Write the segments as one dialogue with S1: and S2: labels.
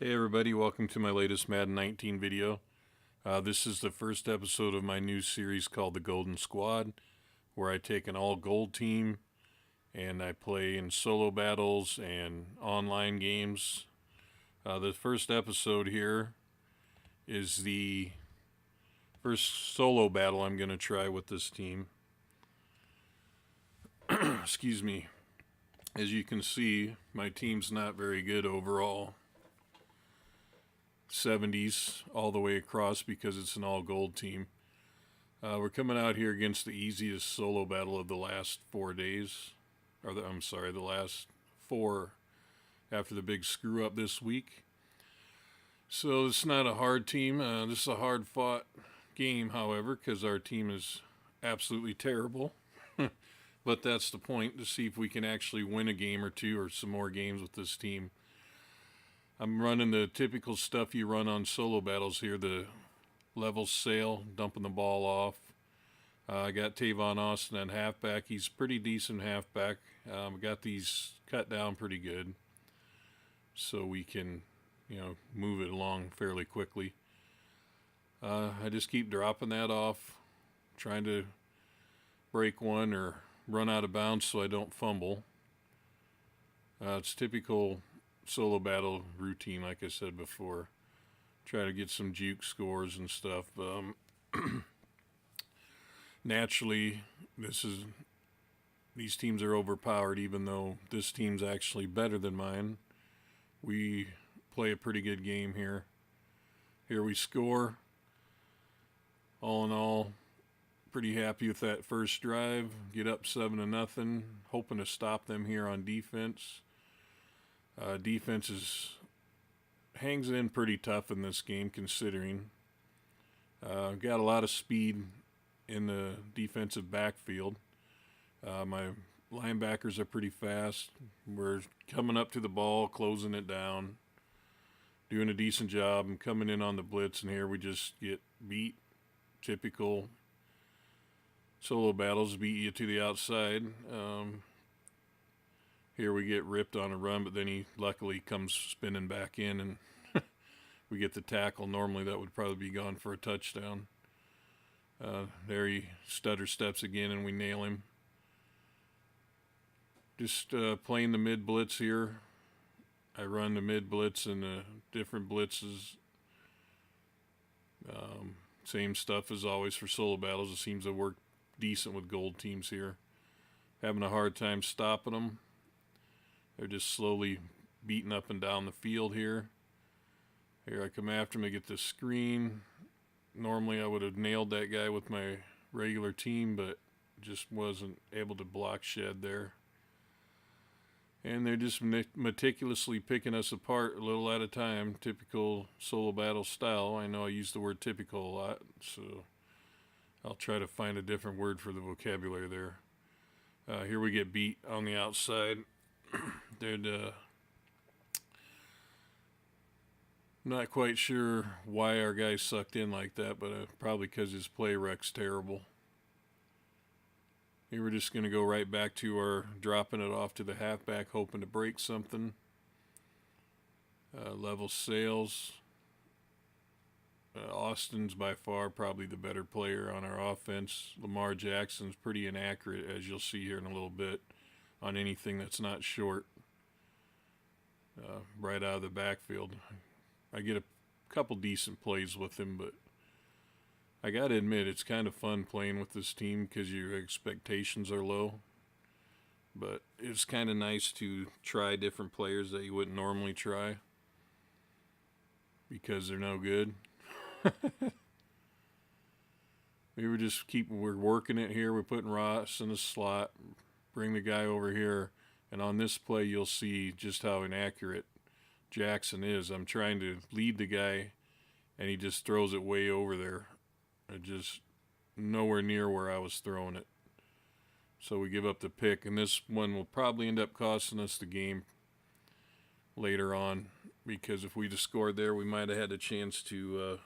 S1: Hey everybody, welcome to my latest Madden 19 video. This is the first episode of my new series called The Golden Squad, where I take an all-gold team and I play in solo battles and online games. The first episode here is the first solo battle I'm going to try with this team. Excuse me. As you can see, my team's not very good overall. 70s all the way across because it's an all gold team. We're coming out here against the easiest solo battle of the last 4 days, or the last 4 after the big screw up this week. So it's not a hard team. This is a hard fought game, however, because our team is absolutely terrible. But that's the point, to see if we can actually win a game or two or some more games with this team. I'm running the typical stuff you run on solo battles here, the level sail, dumping the ball off. I got Tavon Austin at halfback. He's pretty decent halfback. Got these cut down pretty good so we can, move it along fairly quickly. I just keep dropping that off, trying to break one or run out of bounds so I don't fumble. It's typical solo battle routine, like I said before. Try to get some juke scores and stuff. Naturally, these teams are overpowered, even though this team's actually better than mine. We play a pretty good game here. Here we score. All in all, pretty happy with that first drive. Get up 7-0, hoping to stop them here on defense. Defense hangs in pretty tough in this game, considering got a lot of speed in the defensive backfield. My linebackers are pretty fast. We're coming up to the ball, closing it down, doing a decent job, and coming in on the blitz, and here we just get beat. Typical solo battles, beat you to the outside. Here we get ripped on a run, but then he luckily comes spinning back in, and we get the tackle. Normally that would probably be gone for a touchdown. There he stutter steps again, and we nail him. Just playing the mid blitz here. I run the mid blitz and the different blitzes. Same stuff as always for solo battles. It seems to work decent with gold teams here. Having a hard time stopping them. They're just slowly beating up and down the field here. Here I come after him, I get the screen. Normally I would have nailed that guy with my regular team, but just wasn't able to block shed there. And they're just meticulously picking us apart a little at a time. Typical solo battle style. I know I use the word typical a lot, so I'll try to find a different word for the vocabulary there. Here we get beat on the outside. They're not quite sure why our guy sucked in like that, but probably because his play rec's terrible. Here we're just going to go right back to our dropping it off to the halfback, hoping to break something. Level sails. Austin's by far probably the better player on our offense. Lamar Jackson's pretty inaccurate, as you'll see here in a little bit, on anything that's not short. Right out of the backfield. I get a couple decent plays with him, but I got to admit it's kind of fun playing with this team because your expectations are low. But it's kind of nice to try different players that you wouldn't normally try because they're no good. We're working it here. We're putting Ross in the slot, bring the guy over here, and on this play you'll see just how inaccurate Jackson is. I'm trying to lead the guy, and he just throws it way over there. Just nowhere near where I was throwing it. So we give up the pick, and this one will probably end up costing us the game later on, because if we just scored there, we might have had a chance to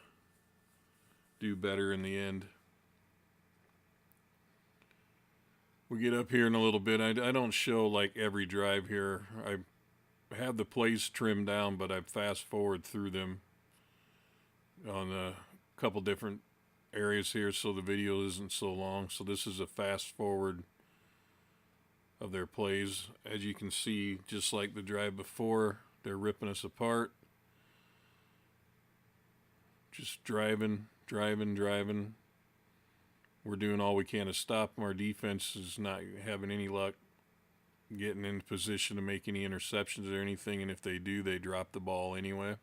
S1: do better in the end. We get up here in a little bit. I don't show like every drive here. I have the plays trimmed down, but I fast forward through them on a couple different areas here so the video isn't so long. So this is a fast forward of their plays. As you can see, just like the drive before, they're ripping us apart. Just driving. We're doing all we can to stop them. Our defense is not having any luck getting in position to make any interceptions or anything, and if they do, they drop the ball anyway.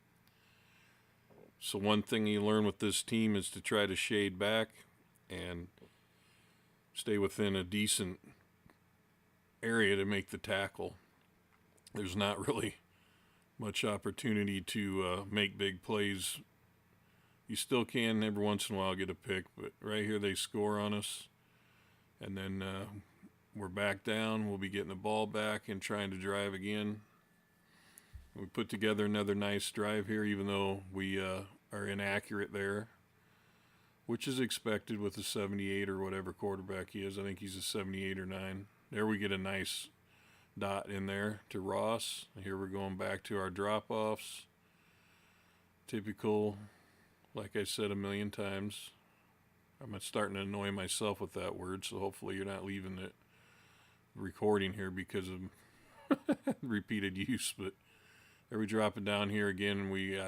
S1: So one thing you learn with this team is to try to shade back and stay within a decent area to make the tackle. There's not really much opportunity to make big plays. You still can every once in a while get a pick, but right here they score on us, and then we're back down. We'll be getting the ball back and trying to drive again. We put together another nice drive here, even though we are inaccurate there, which is expected with a 78 or whatever quarterback he is. I think he's a 78 or 9. There we get a nice dot in there to Ross. Here we're going back to our drop-offs. Typical, like I said a million times. I'm starting to annoy myself with that word, so hopefully you're not leaving it recording here because of repeated use. But there we drop it down here again. We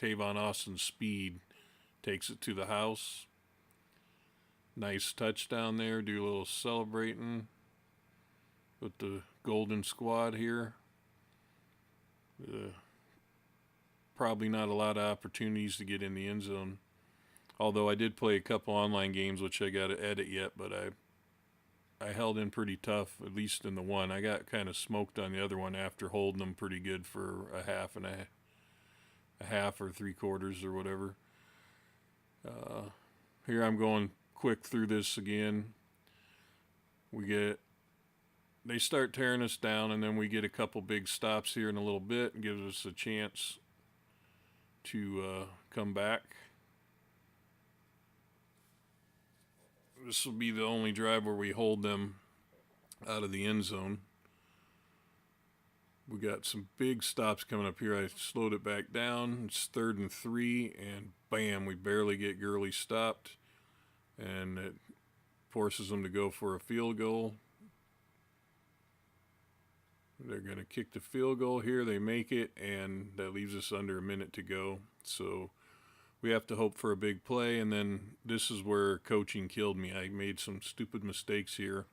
S1: Tavon Austin's speed takes it to the house. Nice touchdown there. Do a little celebrating with the Golden Squad here. Probably not a lot of opportunities to get in the end zone. Although I did play a couple online games, which I got to edit yet, but I held in pretty tough, at least in the one. I got kind of smoked on the other one after holding them pretty good for a half or three quarters or whatever. Here I'm going quick through this again. They start tearing us down, and then we get a couple big stops here in a little bit and gives us a chance to come back. This will be the only drive where we hold them out of the end zone. We got some big stops coming up here. I slowed it back down. It's 3rd and 3, and bam, we barely get Gurley stopped, and it forces them to go for a field goal. They're going to kick the field goal here. They make it, and that leaves us under a minute to go. So we have to hope for a big play, and then this is where coaching killed me. I made some stupid mistakes here.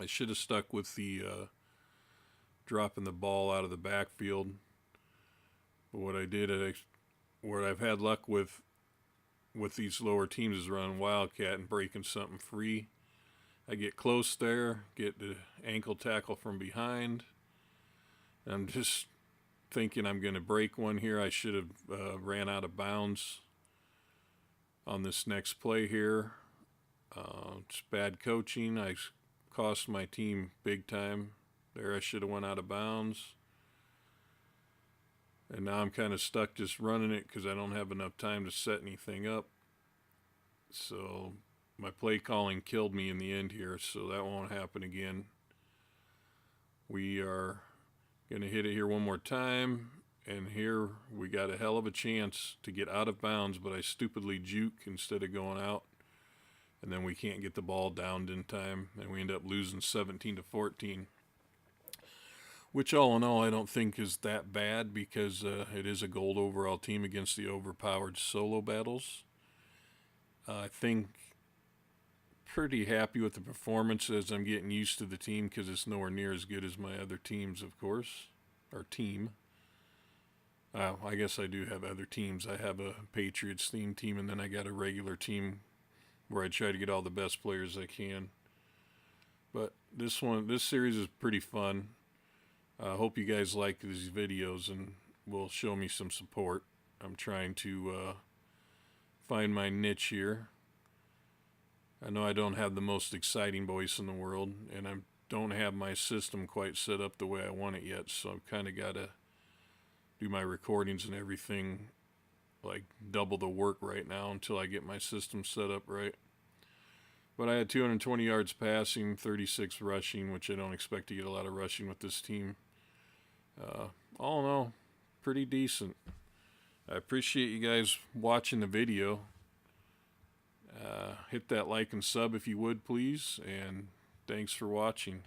S1: I should have stuck with the dropping the ball out of the backfield. But what I did, what I've had luck with these lower teams is running Wildcat and breaking something free. I get close there, get the ankle tackle from behind. I'm just thinking I'm going to break one here. I should have ran out of bounds on this next play here. It's bad coaching. I cost my team big time. There I should have went out of bounds. And now I'm kind of stuck just running it because I don't have enough time to set anything up. So my play calling killed me in the end here, so that won't happen again. We are going to hit it here one more time, and here we got a hell of a chance to get out of bounds, but I stupidly juke instead of going out, and then we can't get the ball downed in time, and we end up losing 17-14, which all in all I don't think is that bad because it is a gold overall team against the overpowered solo battles. I think pretty happy with the performances. I'm getting used to the team because it's nowhere near as good as my other teams, of course. Or team. I guess I do have other teams. I have a Patriots themed team, and then I got a regular team where I try to get all the best players I can. But this series is pretty fun. I hope you guys like these videos and will show me some support. I'm trying to find my niche here. I know I don't have the most exciting voice in the world, and I don't have my system quite set up the way I want it yet, so I've kind of got to do my recordings and everything like double the work right now until I get my system set up right. But I had 220 yards passing, 36 rushing, which I don't expect to get a lot of rushing with this team. All in all, pretty decent. I appreciate you guys watching the video. Hit that like and sub if you would, please, and thanks for watching.